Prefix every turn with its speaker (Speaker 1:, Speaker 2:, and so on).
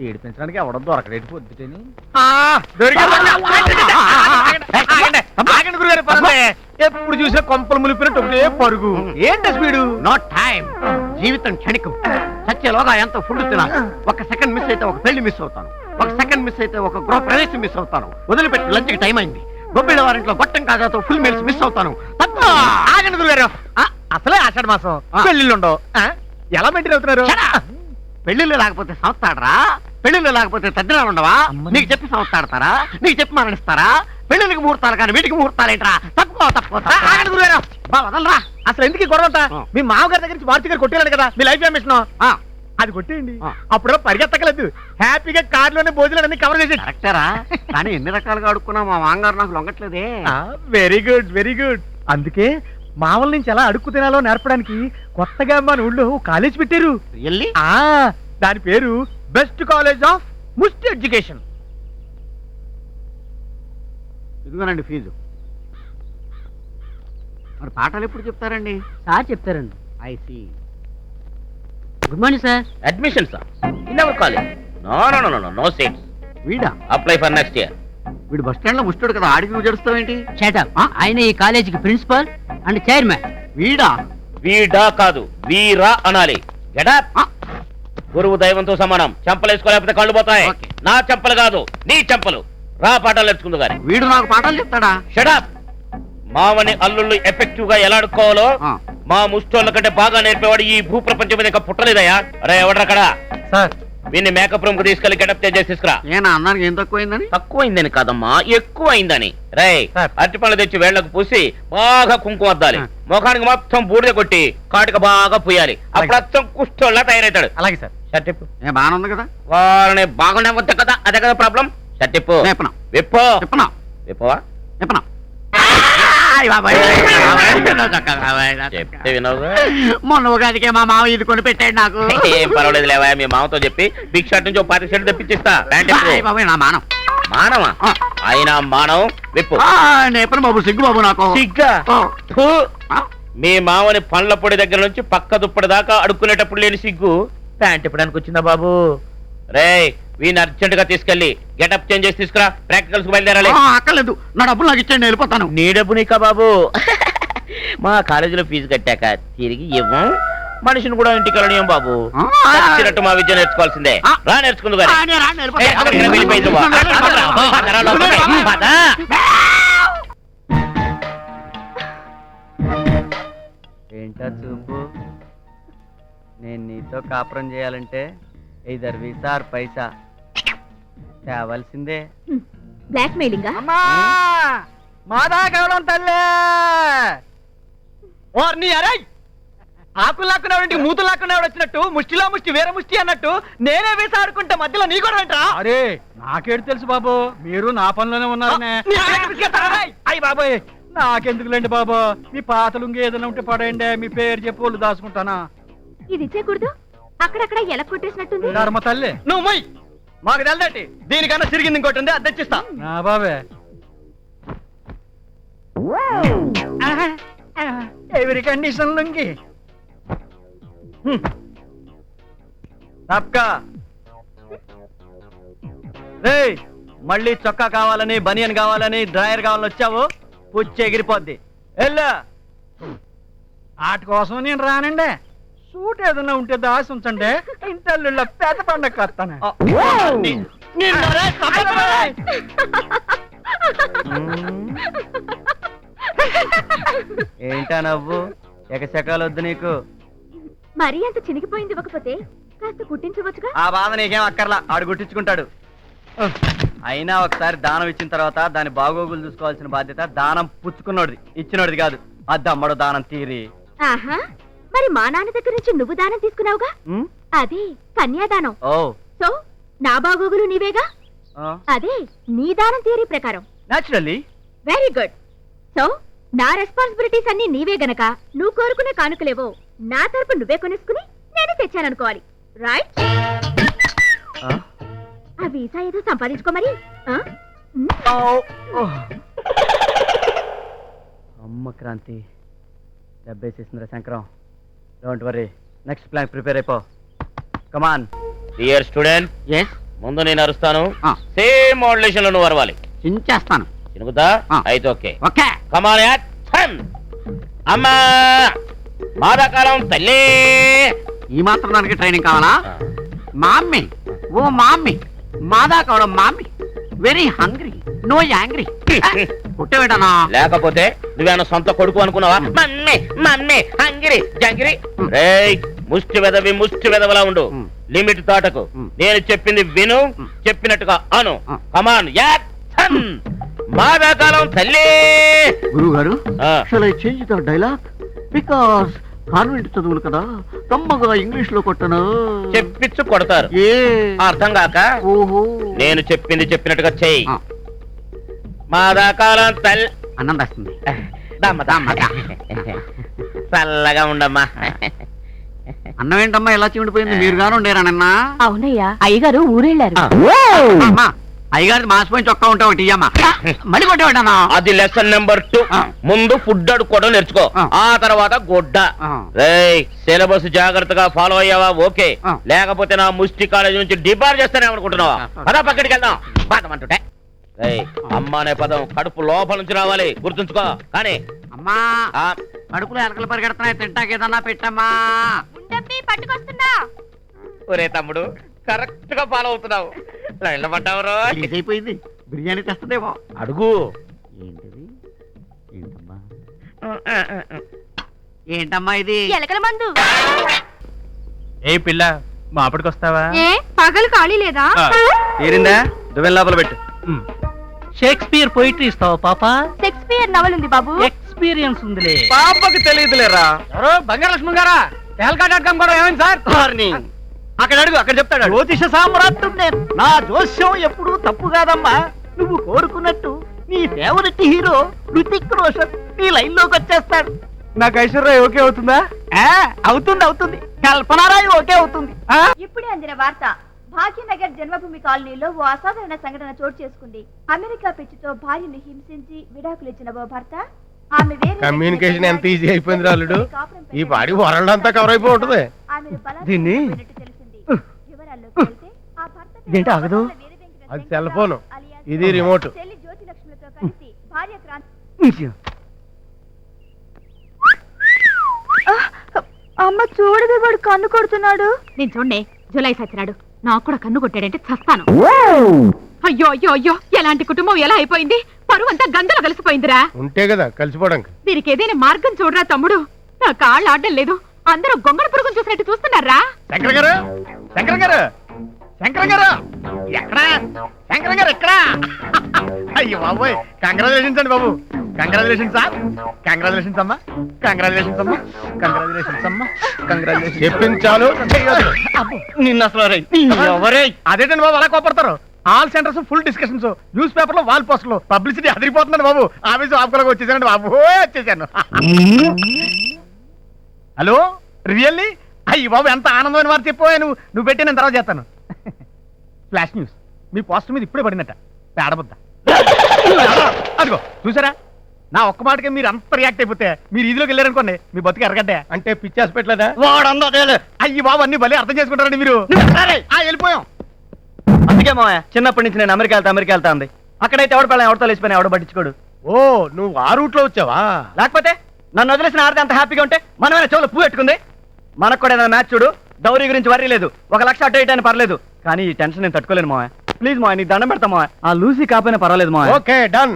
Speaker 1: ఏడిపించడానికి ఎవడో దొరకలేటి పొద్దుటని ఎప్పుడు చూసినా కొంపలు ములిపినట్టు ఒకటే పరుగు. ఏంట స్పీడు?
Speaker 2: No time. జీవితం క్షణికం. సత్యలోగా ఎంత ఫుడ్ తినాలి. ఒక సెకండ్ మిస్ అయితే ఒక పెళ్లి మిస్ అవుతాను. ఒక సెకండ్ మిస్ అయితే ఒక గృహ ప్రవేశం మిస్ అవుతాను. వదిలిపెట్టి లంచ్కి టైం అయింది. గొబ్బిళ్ళ వారింట్లో గొట్టం కాజాతో ఫుల్ మీల్స్ మిస్ అవుతాను.
Speaker 1: ఆగండి గురుగారు, అసలే ఆషాఢ మాసం, పెళ్లిళ్ళు ఉండవు. ఎలా మెయింటైన్ అవుతున్నారు?
Speaker 2: పెళ్లిళ్ళు లేకపోతే సంస్థాడరా? పెళ్లిళ్ళు లేకపోతే తద్దినాలు ఉండవా? నీకు చెప్పి సంస్థాడతారా? నీకు చెప్పి మరణిస్తారా? పెళ్లిళ్ళకి ముహూర్తాలు కానీ వీటికి ముహూర్తాలు ఏంట్రా? తప్పుకో తప్పుకో.
Speaker 1: ఆగండి గురుగారు,
Speaker 2: వదలరా.
Speaker 1: అసలు ఎందుకు గొడవ అంతా? మీ మామగారి దగ్గర నుంచి మారుతి గారు కొట్టేయాలి కదా మీ లైఫ్ మిషన్, అది కొట్టేయండి. అప్పుడు పరిగెత్తకలేదు, హ్యాపీగా కార్లోనే భోజనాలు అన్ని కవర్ చేసి.
Speaker 2: కరెక్టరా? కానీ ఎన్ని రకాలుగా అడుక్కున్నా మా మామగారు నాకు లొంగట్లేదే.
Speaker 1: Very good very good. అందుకే మామల నుంచి ఎలా అడుక్కు తినాలో నేర్పడానికి కొత్తగా మన ఊళ్ళో కాలేజ్ పెట్టారు. దాని పేరు బెస్ట్ కాలేజ్ ఆఫ్ ముస్ట్ ఎడ్యుకేషన్.
Speaker 2: ఇదిగోనండి ఫీజు. మరి పాఠాలు ఎప్పుడు చెప్తారండి?
Speaker 3: సార్ చెప్తారండి.
Speaker 2: I see.
Speaker 3: Good morning sir.
Speaker 4: Admission sir in our college. No seats.
Speaker 2: వీడా?
Speaker 4: Apply for next year.
Speaker 2: వీడు బస్ స్టాండ్ లో ముస్టుడు కదా, ఆడికి నువ్వు జడుస్తావేంటి?
Speaker 3: ఆయన ఈ కాలేజీకి ప్రిన్సిపల్ అండ్ చైర్మన్.
Speaker 2: వీడా?
Speaker 4: వీడా కాదు, వీరా అనాలి. గెటప్. గురువు దైవంతో సమానం. చెంపలేసుకోలేకపోతే కళ్ళు పోతాయి. నా చెంపలు కాదు, నీ చెంపలు. రా పాఠాలు నేర్చుకుందు గాని.
Speaker 2: వీడు నాకు పాఠాలు చెప్తాడా?
Speaker 4: షడప్. మావని అల్లుళ్ళు ఎఫెక్టివ్ గా ఎలా ఆడుకోవాలో మా ముష్టోళ్ళ కంటే బాగా నేర్పేవాడు ఈ భూ ప్రపంచం మీద ఇంకా పుట్టలేదయ్యా. అరే ఎవడ్రక్కడ?
Speaker 1: సార్
Speaker 4: వీన్ని మేకప్ రూమ్ కు తీసుకెళ్లి గెటప్ చేసి తీసుకురా.
Speaker 2: ఏనా అన్నానికి ఏం తక్కువైందని?
Speaker 4: తక్కువైందని కాదమ్మా, ఎక్కువ అయిందని. రై అరటిపళ్ళు తెచ్చి వేళ్లకు పూసి బాగా కుంకుమ అద్దాలి. ముఖానికి మొత్తం బూడిద కొట్టి కాటుక బాగా పూయాలి. అప్పుడు అచ్చం కుష్టోళ్ళ తయారవుతాడు.
Speaker 1: అలాగే సార్.
Speaker 4: షర్టిప్పు.
Speaker 2: బాగానే ఉంది కదా?
Speaker 4: వాళ్ళని బాగుండే వద్ద కదా, అదే కదా ప్రాబ్లం. షర్టిప్పు. విప్పో.
Speaker 2: చెప్పనా?
Speaker 4: విప్పవా?
Speaker 2: చెప్పనా?
Speaker 4: చెప్తే వినవుగా.
Speaker 2: మొన్న ఉగాదికే మా మామ ఇది కొని పెట్టాడు నాకు.
Speaker 4: ఏం పర్వాలేదు లేవా, మీ మామతో చెప్పి బిగ్ షర్ట్ నుంచి 10 షర్ట్ తెప్పించిస్తా.
Speaker 2: నా మానం.
Speaker 4: మానవా? అయినా మానవం. విప్పు.
Speaker 2: నేపను బాబు, సిగ్గు బాబు నాకు.
Speaker 4: సిగ్గా? మీ మామని పండ్ల పొడి దగ్గర నుంచి పక్క దుప్పటి దాకా అడుక్కునేటప్పుడు లేని సిగ్గు ప్యాంట్ ఇప్పడానికి వచ్చిందా బాబు? రే వీని అర్జెంట్ గా తీసుకెళ్లి గెటప్ చేంజ్ చేసి తీసుకురా. ప్రాక్టికల్స్ బయలుదేరాలి.
Speaker 2: అక్కర్లేదు, నా డబ్బులు నాకు ఇచ్చేయండి, వెళ్ళిపోతాను.
Speaker 4: నీ డబ్బు నీకా బాబు? మా కాలేజీలో ఫీజు కట్టాక తిరిగి ఇవ్వం. మనిషిని కూడా ఇంటికి వెళ్ళనియం బాబు. నచ్చినట్టు మా విద్య నేర్చుకోవాల్సిందే. రా నేర్చుకుందు కానీ.
Speaker 3: ఏంటా చూపు? నేను నీతో కాపురం చేయాలంటే ఇద్దరు వీసార్ పైసా తేవాల్సిందే.
Speaker 5: Black mailing.
Speaker 1: మాదా కేవలం తల్లే. అరే ఆకులు లాక్కునేవాడింటికి మూతులు లాక్కునేవాడు వచ్చినట్టు ముష్టిలో ముష్టి వేరే ముష్టి అన్నట్టు నేనే వేసి ఆడుకుంటే మధ్యలో నీ కూడా ఏంట్రా? అరే నాకేడు తెలుసు బాబు, మీరు నా పనిలోనే ఉన్నారనే. అయ్యి బాబోయ్, నాకెందుకులేండి బాబు, మీ పాతలుంగి ఏదైనా ఉంటే పడేయండి, మీ పేరు చెప్పి వాళ్ళు దాచుకుంటానా.
Speaker 5: ఇది ఇచ్చేకూడదు, అక్కడక్కడ ఎలా కొట్టేసినట్టుంది.
Speaker 1: ధర్మ తల్లి నువ్వు మొయ్, మాకు తెల్లటి దీనికన్నా తిరిగింది ఇంకోటి ఉంది, అది తెచ్చిస్తా. నా బాబే ఎవరి కండిషన్ లుంగి తప్పక. రే మళ్ళీ చొక్కా కావాలని, బనియన్ కావాలని, డ్రాయర్ కావాలని వచ్చావు, పుచ్చి ఎగిరిపోద్ది. ఎల్లా వాటి కోసం నేను రానండి. సూట్ ఏదైనా ఉంటే దాసి ఉంచండి, ఇంటల్లుళ్ళ పేద పండగ వస్తాను. ఏంటా నవ్వు? ఎకశకాలు వద్దు నీకు.
Speaker 5: మరీ అంత చినిగిపోయింది ఇవ్వకపోతే కాస్త కుట్టించవచ్చుగా.
Speaker 1: ఆ బాధ నీకేం అక్కర్లా, ఆడు గుట్టించుకుంటాడు. అయినా ఒకసారి దానం ఇచ్చిన తర్వాత దాని బాగోగులు చూసుకోవాల్సిన బాధ్యత దానం పుచ్చుకున్నోడిది, ఇచ్చినోడిది కాదు. అది అమ్మడు దానం తీరి.
Speaker 5: ఆహా, మరి మా నాన్న దగ్గర నుంచి నువ్వు దానం తీసుకున్నావుగా, అదే కన్యాదానం.
Speaker 1: ఓ
Speaker 5: సో నా బాగోగులు నీవేగా, అదే నీ దానం థియరీ ప్రకారం.
Speaker 1: నేచురల్లీ.
Speaker 5: Very good. సో నా రెస్పాన్సిబిలిటీస్ అన్ని నీవే గనక నువ్వు కోరుకునే కానుకలేవో నా తరపు నువ్వే కొనేసుకుని నేను తెచ్చాననుకోవాలి. రైట్? ఆ వీసా ఏదో సంపాదించుకో మరి.
Speaker 1: అమ్మ క్రాంతి దెబ్బేసేసిందిరా Shankaram. Don't worry, next plan prepare అయిపో. కమాన్.
Speaker 4: డియర్ స్టూడెంట్,
Speaker 2: ఎస్
Speaker 4: ముందు నేను అరుస్తాను,
Speaker 2: ఆ.
Speaker 4: సేమ్ మోడ్యులేషన్ లో నువ్వు అరవాలి.
Speaker 2: చించేస్తాను.
Speaker 4: చినుకుతా
Speaker 2: ఆ.
Speaker 4: అయితే ఓకే.
Speaker 2: ఓకే.
Speaker 4: కమాన్ యాక్షన్. అమ్మా మాదాకాలం తల్లి.
Speaker 2: ఈ మాత్రం దానికి ట్రైనింగ్ కావాలా? మామ్మీ, ఓ మామ్మీ, మాదా కావడం mummy, very hungry, no angry. పుట్టవేటనా?
Speaker 4: లేకపోతే నువ్వేనా సొంత కొడుకు అనుకున్నావా? మమ్మీ మమ్మీ హంగిరి జంగిరి. రేయ్ ముష్టి వెదవలా ఉండు.
Speaker 2: మ్.
Speaker 4: లిమిట్ దాటకు.
Speaker 2: మ్.
Speaker 4: నేను చెప్పింది విను, చెప్పినట్టుగా అను.
Speaker 2: ఆ.
Speaker 4: కమాన్ యాక్షన్. మాదాకాలం తల్లి.
Speaker 2: గురువు గారు,
Speaker 4: ఆ.
Speaker 2: Shall I change the dialogue? Because convent చదువులు కదా, కమ్మగా ఇంగ్లీష్ లో కొట్టను.
Speaker 4: చెప్పిచ్చు కొడతారు.
Speaker 2: ఏ
Speaker 4: అర్థం కాక
Speaker 2: ఓహో.
Speaker 4: నేను చెప్పింది చెప్పినట్టుగా చెయ్యి.
Speaker 2: ఆ.
Speaker 4: మాదాకాలం తల్లి.
Speaker 2: అన్నం వస్తుంది.
Speaker 4: దమ్మ దమ్మ చల్లగా ఉండమ్మా.
Speaker 2: అన్నం ఏంటమ్మా ఎలా చీమిడిపోయింది? మీరు గాను ఉండేరా నిన్న?
Speaker 5: అవునయ్యా అయ్యగారు ఊరెళ్ళారు.
Speaker 2: అమ్మా, అయ్యగారి మాసిపోయిన చొక్కా ఉంటా ఒకటి ఇయ్యమ్మా. మళ్ళీ కొట్టేవాడన్నా?
Speaker 4: అది లెసన్ నెంబర్ 2.
Speaker 2: ఆ.
Speaker 4: ముందు ఫుడ్ అడుక్కోవడం నేర్చుకో,
Speaker 2: ఆ.
Speaker 4: ఆ తర్వాత గొడ్డ.
Speaker 2: ఆ.
Speaker 4: రేయ్ సిలబస్ జాగ్రత్తగా ఫాలో అయ్యావా? ఓకే.
Speaker 2: ఆ.
Speaker 4: లేకపోతే నా ముష్టి కాలేజ్ నుంచి డిబార్ చేస్తానే అనుకుంటున్నావా? పద పక్కడికి వెళ్దాం. బాధమంటుంటే రేయ్ అమ్మ అనే పదం కడుపు లోపల నుంచి రావాలి, గుర్తుంచుకో. కానీ
Speaker 2: అమ్మా,
Speaker 4: ఆ,
Speaker 2: కడుపులో ఎలకలు పరిగెడుతున్నాయి, తింటాకేదన్నా పెట్టమ్మా.
Speaker 5: పట్టుకొస్తున్నా.
Speaker 4: ఒరే తమ్ముడు కరెక్ట్ గా ఫాలో అవుతున్నావు. లైన్లో పడ్డావురో.
Speaker 2: రిలీజ్ అయిపోయింది. బిర్యానీ తెస్తుందేమో.
Speaker 4: అడుగు.
Speaker 2: ఏంటిది? ఏంటమ్మా? ఏంటమ్మా ఇది?
Speaker 5: ఎలకల మందు.
Speaker 1: ఏ పిల్ల మాపడికి వస్తావా?
Speaker 5: ఏ పగలు ఖాళీ లేదా?
Speaker 1: తీరిందా? దువ్వెన లోపల పెట్టు.
Speaker 3: షేక్స్పియర్ పోయిటరీ ఇస్తావా పాప?
Speaker 5: షేక్స్పియర్ నవల్ ఉంది బాబు.
Speaker 3: ఎక్స్పీరియన్స్ ఉందిలే.
Speaker 1: పాపకి తెలియదులేరా. ఎవరు బంగారలక్ష్మి గారా? డాట్.com కూడా ఏమైంది సార్? అక్కడ అడుగు, అక్కడ చెప్తాడు.
Speaker 6: జ్యోతిష సామ్రాట్టును నేను. నా జోస్యం ఎప్పుడూ తప్పు కాదమ్మా. నువ్వు కోరుకున్నట్టు నీ ఫేవరెట్ హీరో హృతిక్ రోషన్ నీ లైన్ లోకి వచ్చేస్తాడు.
Speaker 1: నాకు ఐశ్వర్య ఓకే అవుతుందా?
Speaker 6: అవుతుంది. కల్పనారాయి ఓకే అవుతుంది.
Speaker 5: ఇప్పుడే అందిన వార్త. భాగ్యనగర్ జన్మభూమి కాలనీలో ఓ అసాధారణ సంఘటన చోటు చేసుకుంది. అమెరికా పిచ్చితో భార్యను హింసించి విడాకులిచ్చిన ఓ భర్త ఆమె వేరే
Speaker 7: కమ్యూనికేషన్ ఎంత ఈజీ అయిపోయింది రాలుడు.
Speaker 5: కాపురం
Speaker 7: ఈ పాడి వరల్డ్ అంతా కవర్ అయిపోయి ఉంటుంది.
Speaker 5: ఆమెను బలాత్కారం
Speaker 1: దీన్ని-
Speaker 5: చేసినట్టు తెలిసింది. వివరాల్లోకి వెళ్తే ఆ భర్త పేరు
Speaker 1: ఇదేంటి ఆగదు?
Speaker 5: వీర వెంకట
Speaker 7: అది సెల్ ఫోను,
Speaker 5: అలియాస్
Speaker 7: ఇది రిమోట్.
Speaker 5: చెల్లి జ్యోతి లక్ష్మిలతో కలిసి భార్య క్రాంతి. అమ్మ చూడవే, వాడు కన్ను కొడుతున్నాడు. నేను చూడండి, జులై సచ్చినాడు. నాకు కూడా కన్ను కొట్టాడంటే చస్తాను. అయ్యో అయ్యో అయ్యో, ఎలాంటి కుటుంబం ఎలా అయిపోయింది? పరువు అంతా గంగలో కలిసిపోయిందిరా.
Speaker 7: ఉంటే కదా కలిసిపోవడానికి.
Speaker 5: దీనికి ఏదైనా మార్గం చూడరా తమ్ముడు. నా కాళ్ళు ఆడడం లేదు. అందరూ గొంగళ పురుగును చూసినట్టు చూస్తున్నారా?
Speaker 7: శంకర్ గారు, శంకర్ గారు, శంకర్ గారు ఎక్కడా? శంకర్ గారు ఎక్కడా? అయ్యో బాబోయ్, కంగ్రాచులేషన్స్ అండి బాబు. Congratulations sir. కంగ్రాచులేషన్స్ అమ్మా. కంగ్రాచులేషన్స్ అమ్మా. కంగ్రాచులేషన్స్ అమ్మా. కంగ్రాచులేషన్స్. చెప్పింది చాలు.
Speaker 1: నిన్న అసలు
Speaker 7: అదేంటండి బాబు అలా కోపడతారు? All centres full discussions, news paper లో వాల్ పోస్టర్లు, పబ్లిసిటీ అదిరిపోతుందండి బాబు. ఆఫీసు ఆపుకోలేక వచ్చేసానండి బాబు, వచ్చేసాను. Hello, really? అయ్యి బాబు ఎంత ఆనందమైన వారు చెప్పావు. నువ్వు పెట్టి నేను తర్వాత చేస్తాను. ఫ్లాష్ న్యూస్, మీ పోస్టర్ మీద ఇప్పుడే పడినట్ట పేడబద్ద. అదిగో చూసారా, నా ఒక్క మాటకే మీరు అంత రియాక్ట్ అయిపోతే మీరు ఇదిలోకి వెళ్ళారనుకోండి, మీ బతుకు ఎరగడ్డే. అంటే పిచ్చి హాస్పిటల్ అయ్యి బాబు అన్ని భలే అర్థం చేసుకుంటారండి మీరు. వెళ్ళిపోయాం.
Speaker 1: అందుకే మావయ్య చిన్నప్పటి నుంచి నేను అమెరికా వెళ్తా ఉంది. అక్కడైతే ఎవడ పిల్లలు ఎవరితో లేచిపోయినా ఎవడ పట్టించుకోడు.
Speaker 7: ఓ, నువ్వు ఆ రూట్ లో వచ్చావా?
Speaker 1: లేకపోతే నన్ను వదిలేసిన ఆడితే అంత హ్యాపీగా ఉంటే మనమైనా చెవులు పువ్వు పెట్టుకుంది. మనకు కూడా ఏదైనా మ్యాచ్ చూడు, డౌరీ గురించి వరీ లేదు. 1 లక్ష అటు ఇటు అని పర్లేదు, కానీ ఈ టెన్షన్ నేను తట్టుకోలేను మావయ్య. ప్లీజ్ మావయ్య, నీకు దండం పెడతా మావయ్య. ఆ లూసీ కాపోయినా పర్వాలేదు మావయ్య.
Speaker 7: Okay, done.